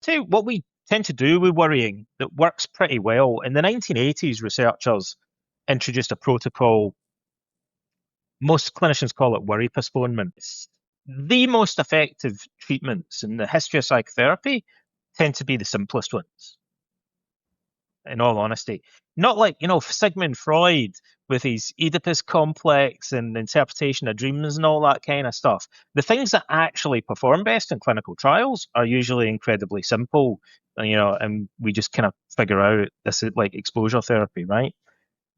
Tell you what we tend to do with worrying that works pretty well. In the 1980s, researchers introduced a protocol. Most clinicians call it worry postponement. It's the most effective treatments in the history of psychotherapy tend to be the simplest ones, in all honesty. Not like, Sigmund Freud with his Oedipus complex and interpretation of dreams and all that kind of stuff. The things that actually perform best in clinical trials are usually incredibly simple, and we just kind of figure out this is like exposure therapy, right?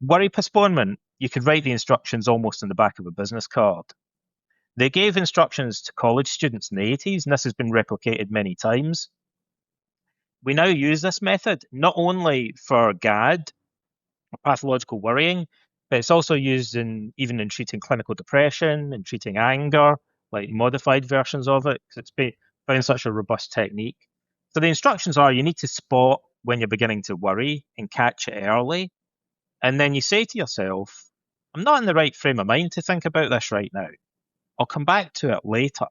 Worry postponement, you could write the instructions almost on the back of a business card. They gave instructions to college students in the 80s, and this has been replicated many times. We now use this method not only for GAD, or pathological worrying, but it's also used even in treating clinical depression and treating anger, like modified versions of it, because it's been found such a robust technique. So the instructions are you need to spot when you're beginning to worry and catch it early. And then you say to yourself, I'm not in the right frame of mind to think about this right now. I'll come back to it later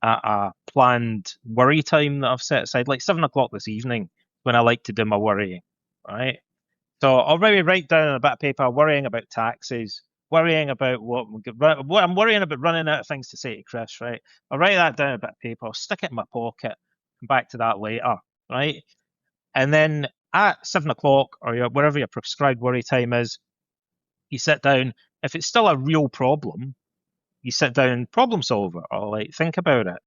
at a planned worry time that I've set aside, like 7 o'clock this evening when I like to do my worrying, right? So I'll maybe write down on a bit of paper, worrying about taxes, worrying about what I'm worrying about running out of things to say to Chris, right? I'll write that down on a bit of paper, I'll stick it in my pocket, come back to that later, right? And then at 7 o'clock or wherever your prescribed worry time is, you sit down. If it's still a real problem, you sit down and problem solve it or like think about it.